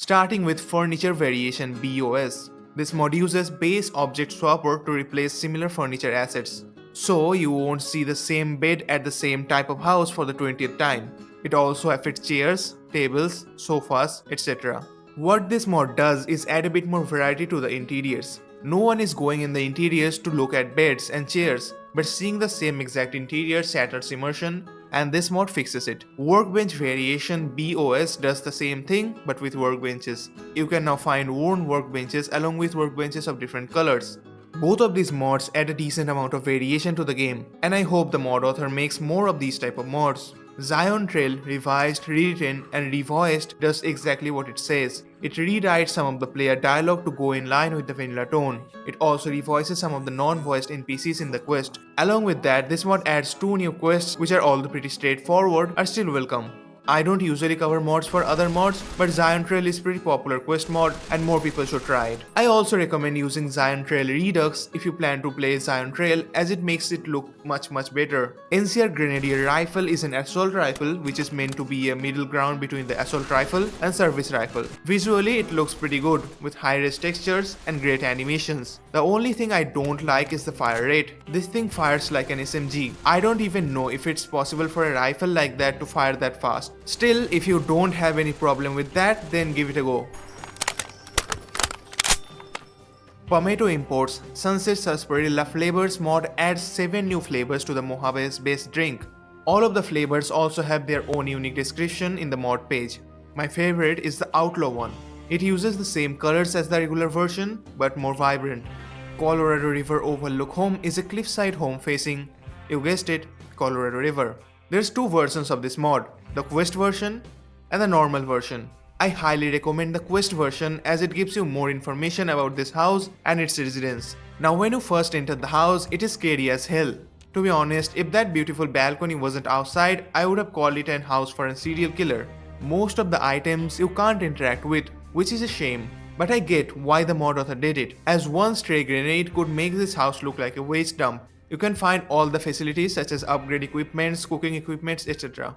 Starting with Furniture Variation BOS. This mod uses base object swapper to replace similar furniture assets. So you won't see the same bed at the same type of house for the 20th time. It also affects chairs, tables, sofas, etc. What this mod does is add a bit more variety to the interiors. No one is going in the interiors to look at beds and chairs, but seeing the same exact interior shatters immersion, and this mod fixes it. Workbench Variation BOS does the same thing but with workbenches. You can now find worn workbenches along with workbenches of different colors. Both of these mods add a decent amount of variation to the game, and I hope the mod author makes more of these type of mods. Zion Trail, revised, rewritten, and revoiced does exactly what it says. It rewrites some of the player dialogue to go in line with the vanilla tone. It also revoices some of the non-voiced NPCs in the quest. Along with that, this mod adds 2 new quests which are all pretty straightforward, are still welcome. I don't usually cover mods for other mods, but Zion Trail is pretty popular quest mod and more people should try it. I also recommend using Zion Trail Redux if you plan to play Zion Trail, as it makes it look much better. NCR Grenadier Rifle is an assault rifle which is meant to be a middle ground between the assault rifle and service rifle. Visually it looks pretty good with high-res textures and great animations. The only thing I don't like is the fire rate. This thing fires like an SMG. I don't even know if it's possible for a rifle like that to fire that fast. Still, if you don't have any problem with that, then give it a go. Palmetto Imports Sunset Sarsaparilla Flavors mod adds 7 new flavors to the Mojave based drink. All of the flavors also have their own unique description in the mod page. My favorite is the Outlaw one. It uses the same colors as the regular version, but more vibrant. Colorado River Overlook Home is a cliffside home facing, you guessed it, Colorado River. There's 2 versions of this mod, the Quest version and the normal version. I highly recommend the Quest version as it gives you more information about this house and its residents. Now when you first enter the house, it is scary as hell. To be honest, if that beautiful balcony wasn't outside, I would have called it an house for a serial killer. Most of the items you can't interact with, which is a shame. But I get why the mod author did it, as one stray grenade could make this house look like a waste dump. You can find all the facilities such as upgrade equipments, cooking equipments, etc.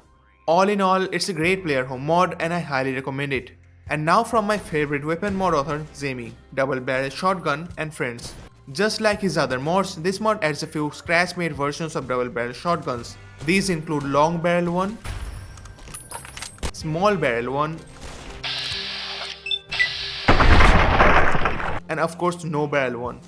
All in all, it's a great player home mod and I highly recommend it. And now from my favorite weapon mod author, Zemi, double barrel shotgun and friends. Just like his other mods, this mod adds a few scratch made versions of double barrel shotguns. These include long barrel one, small barrel one, and of course no barrel one.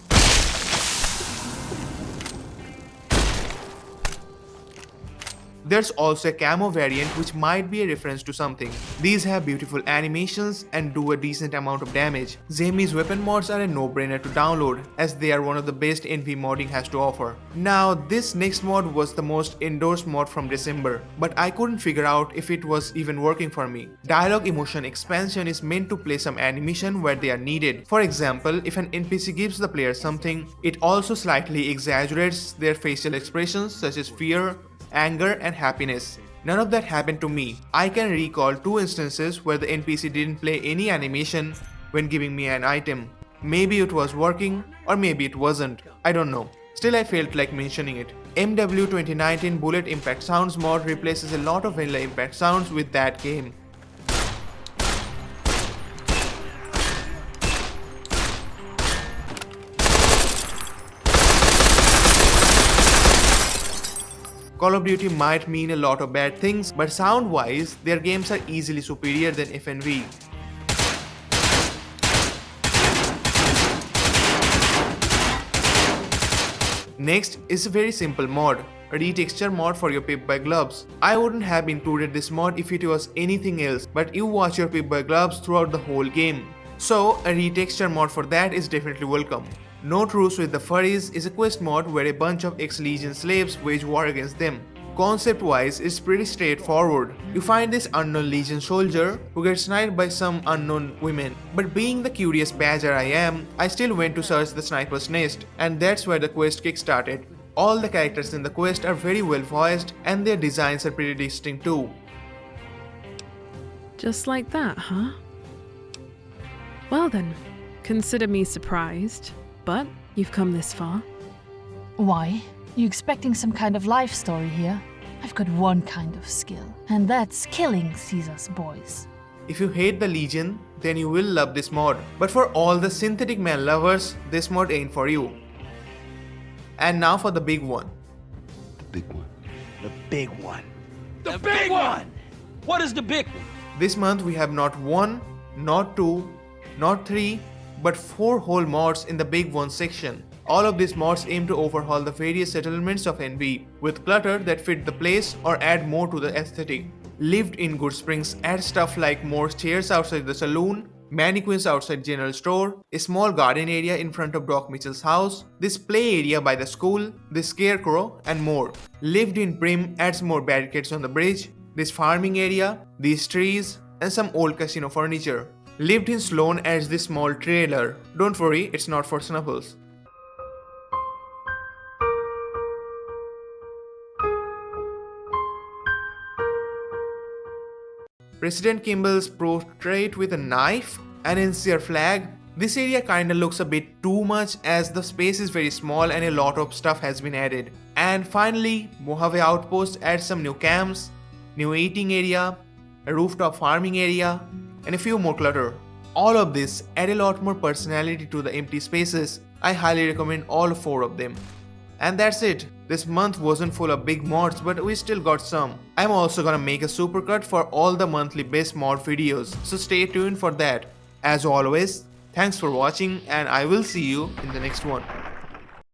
There's also a camo variant which might be a reference to something. These have beautiful animations and do a decent amount of damage. Zemi's weapon mods are a no-brainer to download as they are one of the best NV modding has to offer. Now this next mod was the most endorsed mod from December, but I couldn't figure out if it was even working for me. Dialogue Emotion Expansion is meant to play some animation where they are needed. For example, if an NPC gives the player something, it also slightly exaggerates their facial expressions such as fear, anger and happiness. None of that happened to me. I can recall 2 instances where the NPC didn't play any animation when giving me an item. Maybe it was working or maybe it wasn't. I don't know. Still I felt like mentioning it. MW 2019 Bullet Impact Sounds mod replaces a lot of vanilla impact sounds with that game. Call of Duty might mean a lot of bad things, but sound-wise, their games are easily superior than FNV. Next is a very simple mod, a retexture mod for your Pip-Boy gloves. I wouldn't have included this mod if it was anything else, but you watch your Pip-Boy gloves throughout the whole game. So, a retexture mod for that is definitely welcome. No Truce with the Furries is a quest mod where a bunch of ex-Legion slaves wage war against them. Concept-wise, it's pretty straightforward. You find this unknown Legion soldier who gets sniped by some unknown women. But being the curious badger I am, I still went to search the sniper's nest, and that's where the quest kick-started. All the characters in the quest are very well voiced and their designs are pretty distinct too. Just like that, huh? Well then, consider me surprised. But you've come this far. Why? You expecting some kind of life story here? I've got one kind of skill, and that's killing Caesar's boys. If you hate the Legion, then you will love this mod. But for all the synthetic man lovers, this mod ain't for you. And now for the big one. The big one. The big one. The big one! What is the big one? This month we have not 1, not 2, not 3, but 4 whole mods in the big one section. All of these mods aim to overhaul the various settlements of NV with clutter that fit the place or add more to the aesthetic. Lived in Good Springs adds stuff like more chairs outside the saloon, mannequins outside general store, a small garden area in front of Doc Mitchell's house, this play area by the school, this scarecrow, and more. Lived in Prim adds more barricades on the bridge, this farming area, these trees, and some old casino furniture. Lived in Sloan adds this small trailer. Don't worry, it's not for Snuffles. President Kimball's portrait with a knife, an NCR flag. This area kinda looks a bit too much as the space is very small and a lot of stuff has been added. And finally, Mojave Outpost adds some new camps, new eating area, a rooftop farming area, and a few more clutter. All of this add a lot more personality to the empty spaces. I highly recommend all 4 of them. And that's it. This month wasn't full of big mods, but we still got some. I'm also gonna make a supercut for all the monthly best mod videos, so stay tuned for that. As always, thanks for watching and I will see you in the next one.